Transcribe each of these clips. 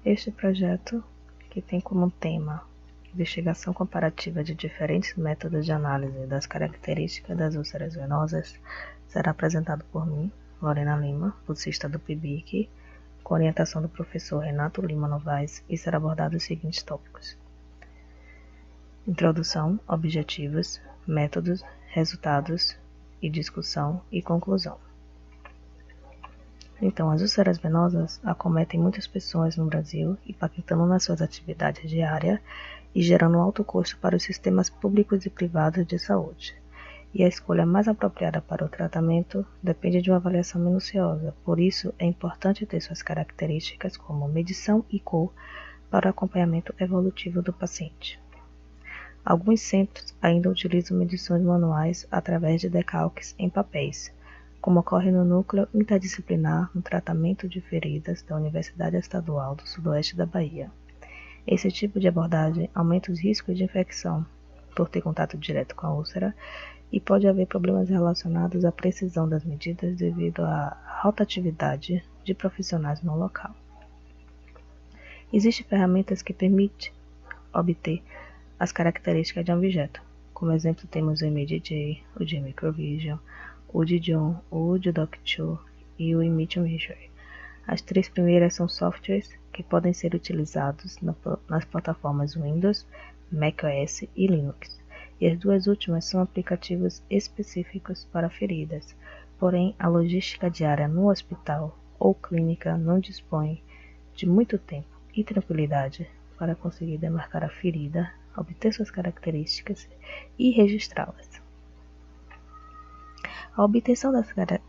Este projeto, que tem como tema investigação comparativa de diferentes métodos de análise das características das úlceras venosas, será apresentado por mim, Lorena Lima, bolsista do PIBIC, com orientação do professor Renato Lima Novaes, e será abordado os seguintes tópicos: introdução, objetivos, métodos, resultados e discussão e conclusão. Então, as úlceras venosas acometem muitas pessoas no Brasil, impactando nas suas atividades diárias e gerando alto custo para os sistemas públicos e privados de saúde. E a escolha mais apropriada para o tratamento depende de uma avaliação minuciosa, por isso é importante ter suas características como medição e cor para o acompanhamento evolutivo do paciente. Alguns centros ainda utilizam medições manuais através de decalques em papéis, como ocorre no Núcleo Interdisciplinar no Tratamento de Feridas da Universidade Estadual do Sudoeste da Bahia. Esse tipo de abordagem aumenta os riscos de infecção por ter contato direto com a úlcera e pode haver problemas relacionados à precisão das medidas devido à rotatividade de profissionais no local. Existem ferramentas que permitem obter as características de um objeto. Como exemplo, temos o ImageJ, o G-Microvision, o DJON, o Doc2 e o ImageMeasure. As três primeiras são softwares que podem ser utilizados nas plataformas Windows, macOS e Linux. E as duas últimas são aplicativos específicos para feridas, porém a logística diária no hospital ou clínica não dispõe de muito tempo e tranquilidade para conseguir demarcar a ferida, obter suas características e registrá-las. A obtenção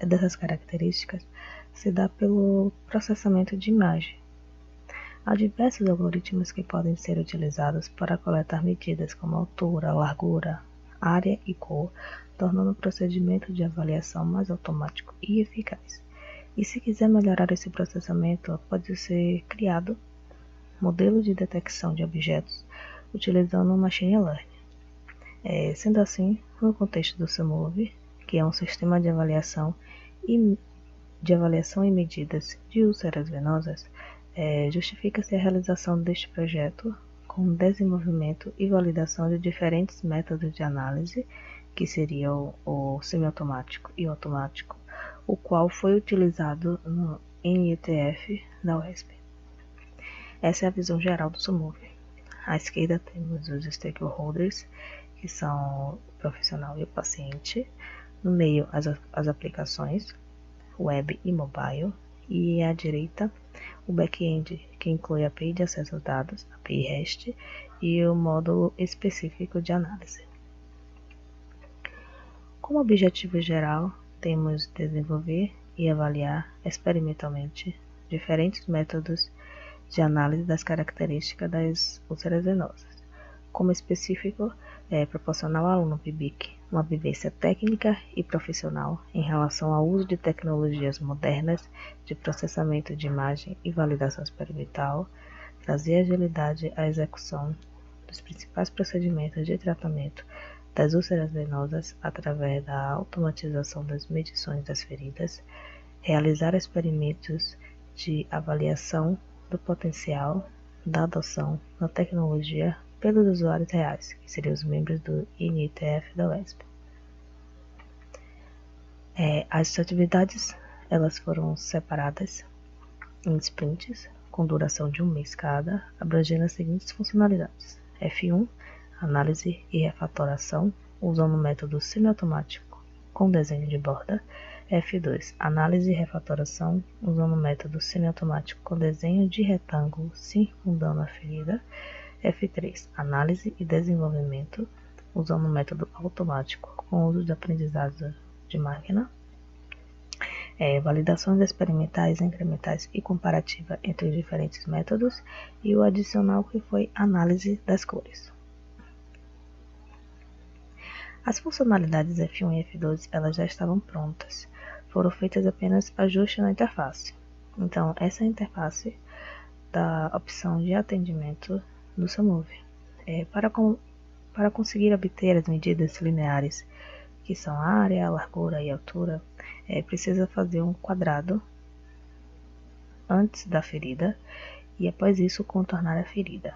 dessas características se dá pelo processamento de imagem. Há diversos algoritmos que podem ser utilizados para coletar medidas como altura, largura, área e cor, tornando o procedimento de avaliação mais automático e eficaz. E se quiser melhorar esse processamento, pode ser criado modelo de detecção de objetos utilizando o Machine Learning. Sendo assim, no contexto do SAMUV, que é um sistema de avaliação e medidas de úlceras venosas, justifica-se a realização deste projeto com desenvolvimento e validação de diferentes métodos de análise, que seriam o semiautomático e o automático, o qual foi utilizado no NITF da UESP. Essa é a visão geral do SAMUV. À esquerda temos os stakeholders, que são o profissional e o paciente. No meio, as aplicações, web e mobile. E à direita, o back-end, que inclui a API de acesso aos dados, API REST, e o módulo específico de análise. Como objetivo geral, temos desenvolver e avaliar experimentalmente diferentes métodos de análise das características das úlceras venosas. Como específico, proporcionar ao aluno PIBIC uma vivência técnica e profissional em relação ao uso de tecnologias modernas de processamento de imagem e validação experimental, trazer agilidade à execução dos principais procedimentos de tratamento das úlceras venosas através da automatização das medições das feridas, realizar experimentos de avaliação do potencial da adoção da tecnologia pelos usuários reais, que seriam os membros do NITF da UESP. As atividades elas foram separadas em sprints, com duração de 1 mês cada, abrangendo as seguintes funcionalidades: F1, análise e refatoração, usando o método semiautomático com desenho de borda; F2, análise e refatoração, usando o método semiautomático com desenho de retângulo circundando a ferida; F3, análise e desenvolvimento, usando o método automático com uso de aprendizado de máquina; validações experimentais, incrementais e comparativa entre os diferentes métodos; e o adicional, que foi análise das cores. As funcionalidades F1 e F2 elas já estavam prontas, foram feitas apenas ajustes na interface. Então, essa é a interface da opção de atendimento do SAMUV. Para conseguir obter as medidas lineares, que são a área, a largura e a altura, precisa fazer um quadrado antes da ferida e após isso contornar a ferida.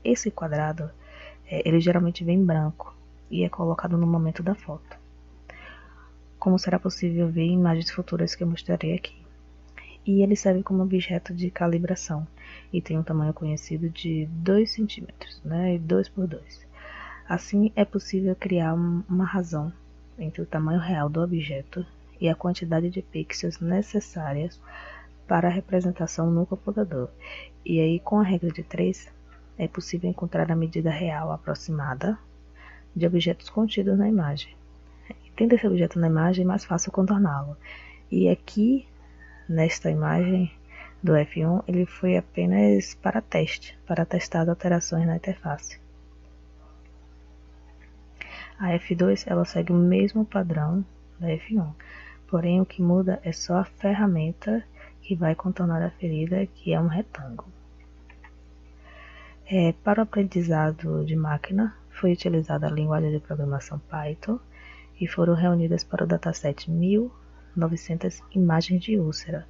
Esse quadrado, ele geralmente vem branco e é colocado no momento da foto, como será possível ver em imagens futuras que eu mostrarei aqui. E ele serve como objeto de calibração e tem um tamanho conhecido de 2 centímetros, né, 2 por 2. Assim, é possível criar uma razão entre o tamanho real do objeto e a quantidade de pixels necessárias para a representação no computador. E aí, com a regra de 3, é possível encontrar a medida real aproximada de objetos contidos na imagem. E tendo esse objeto na imagem, é mais fácil contorná-lo. E aqui, nesta imagem do F1, ele foi apenas para teste, para testar as alterações na interface. A F2 ela segue o mesmo padrão da F1, porém o que muda é só a ferramenta que vai contornar a ferida, que é um retângulo. Para o aprendizado de máquina, foi utilizada a linguagem de programação Python e foram reunidas para o dataset 1900 imagens de úlcera,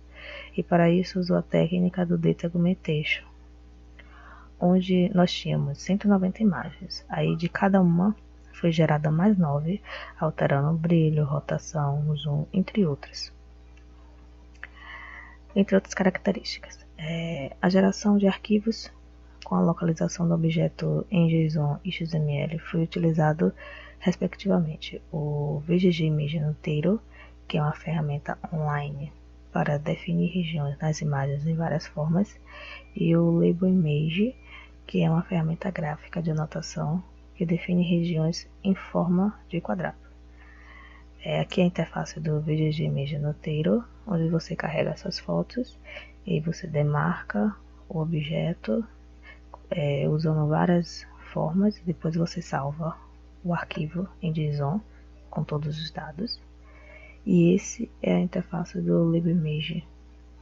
e para isso usou a técnica do Data Augmentation, onde nós tínhamos 190 imagens, aí de cada uma foi gerada mais 9, alterando o brilho, rotação, zoom, entre outras. Entre outras características, a geração de arquivos com a localização do objeto em JSON e XML foi utilizado respectivamente o VGG Image Annotator, que é uma ferramenta online para definir regiões nas imagens em várias formas, e o Label Image, que é uma ferramenta gráfica de anotação que define regiões em forma de quadrado. Aqui é a interface do VGG Image Annotator, onde você carrega suas fotos e você demarca o objeto usando várias formas, e depois você salva o arquivo em JSON com todos os dados. E esse é a interface do LibImage,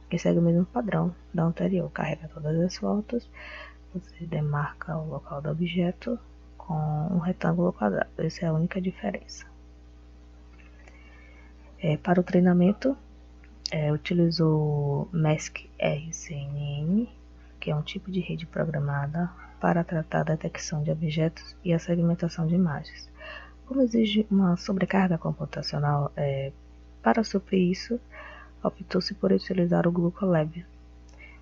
que segue o mesmo padrão da anterior, carrega todas as fotos, você demarca o local do objeto com um retângulo quadrado. Essa é a única diferença. Para o treinamento, utilizou MESC-RCNN, que é um tipo de rede programada para tratar a detecção de objetos e a segmentação de imagens. Como exige uma sobrecarga computacional, para suprir isso, optou-se por utilizar o Glucolab,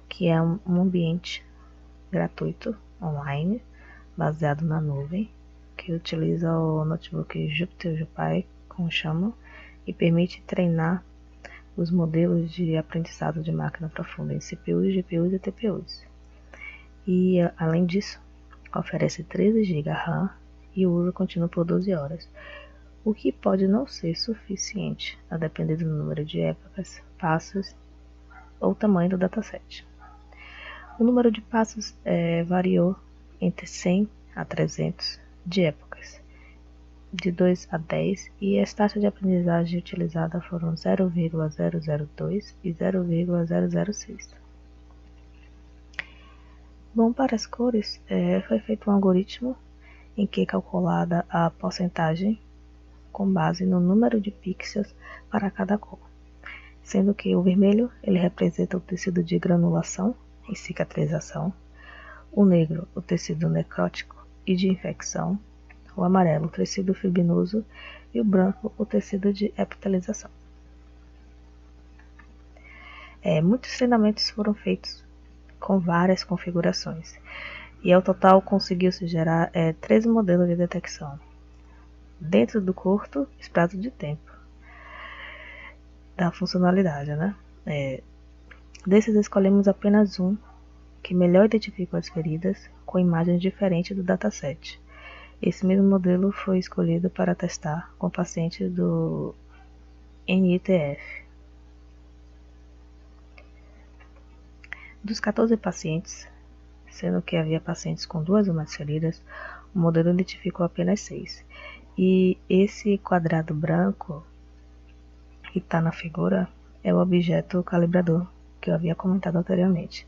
que é um ambiente gratuito, online, baseado na nuvem, que utiliza o notebook Jupyter Jupyter com Xamarin e permite treinar os modelos de aprendizado de máquina profunda em CPUs, GPUs e TPUs. E, além disso, oferece 13 GB RAM e o uso contínuo por 12 horas, o que pode não ser suficiente, a depender do número de épocas, passos ou tamanho do dataset. O número de passos variou entre 100 a 300 de épocas, de 2 a 10, e as taxas de aprendizagem utilizadas foram 0,002 e 0,006. Bom, para as cores, foi feito um algoritmo em que é calculada a porcentagem com base no número de pixels para cada cor, sendo que o vermelho ele representa o tecido de granulação e cicatrização, o negro o tecido necrótico e de infecção, o amarelo o tecido fibrinoso e o branco o tecido de epitelização. Muitos treinamentos foram feitos com várias configurações, e ao total conseguiu-se gerar 13 modelos de detecção, dentro do curto espaço de tempo da funcionalidade, né? Desses escolhemos apenas um que melhor identifica as feridas com imagens diferentes do dataset. Esse mesmo modelo foi escolhido para testar com pacientes do NITF. Dos 14 pacientes, sendo que havia pacientes com 2 ou mais feridas, o modelo identificou apenas 6. E esse quadrado branco que está na figura é o objeto calibrador que eu havia comentado anteriormente.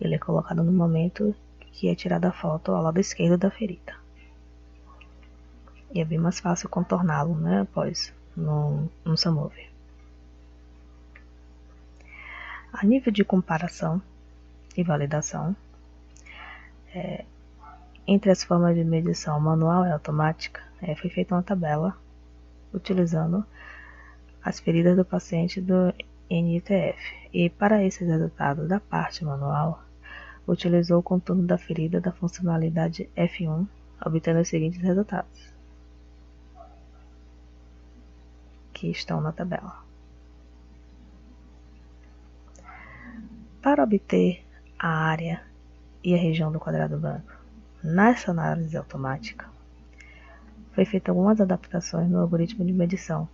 Ele é colocado no momento que é tirada a foto ao lado esquerdo da ferida. E é bem mais fácil contorná-lo, né, após no SAMUV. A nível de comparação, e validação. Entre as formas de medição manual e automática, foi feita uma tabela utilizando as feridas do paciente do NITF. E para esses resultados da parte manual, utilizou o contorno da ferida da funcionalidade F1, obtendo os seguintes resultados, que estão na tabela. Para obter a área e a região do quadrado branco nessa análise automática, foi feita algumas adaptações no algoritmo de medição,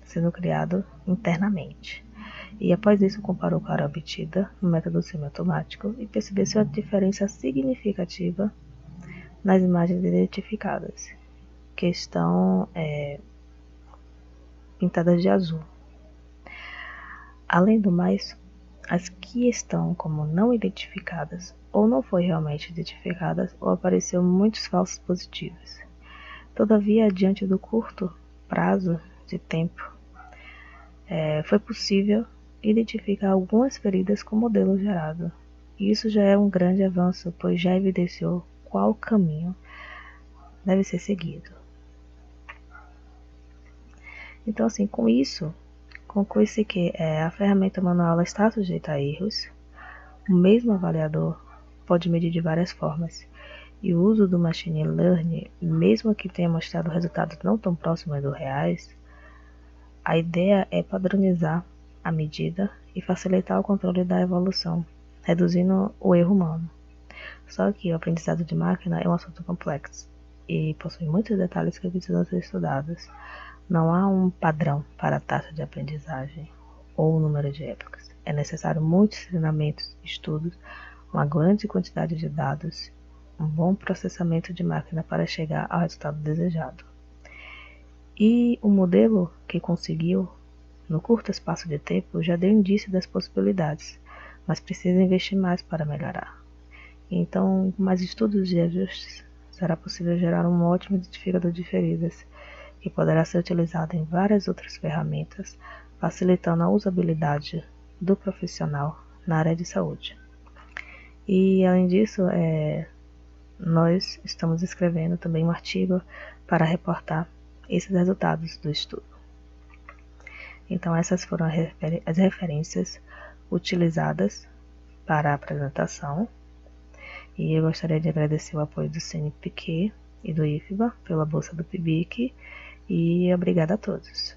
sendo criado internamente. E após isso comparou com a área obtida no método semiautomático e percebeu-se uma diferença significativa nas imagens identificadas, que estão pintadas de azul. Além do mais, as que estão como não identificadas ou não foi realmente identificadas ou apareceu muitos falsos positivos. Todavia, diante do curto prazo de tempo, foi possível identificar algumas feridas com o modelo gerado. E isso já é um grande avanço, pois já evidenciou qual caminho deve ser seguido. Então, assim, com isso, conclui-se que a ferramenta manual está sujeita a erros. O mesmo avaliador pode medir de várias formas. E o uso do machine learning, mesmo que tenha mostrado resultados não tão próximos dos reais, a ideia é padronizar a medida e facilitar o controle da evolução, reduzindo o erro humano. Só que o aprendizado de máquina é um assunto complexo e possui muitos detalhes que precisam ser estudados. Não há um padrão para a taxa de aprendizagem ou o número de épocas. É necessário muitos treinamentos, estudos, uma grande quantidade de dados, um bom processamento de máquina para chegar ao resultado desejado. E o modelo que conseguiu, no curto espaço de tempo, já deu indício das possibilidades, mas precisa investir mais para melhorar. Então, com mais estudos e ajustes, será possível gerar um ótimo identificador de feridas, que poderá ser utilizado em várias outras ferramentas, facilitando a usabilidade do profissional na área de saúde. E, além disso, nós estamos escrevendo também um artigo para reportar esses resultados do estudo. Então, essas foram as referências utilizadas para a apresentação. E eu gostaria de agradecer o apoio do CNPq e do IFBA pela bolsa do PIBIC. E obrigada a todos.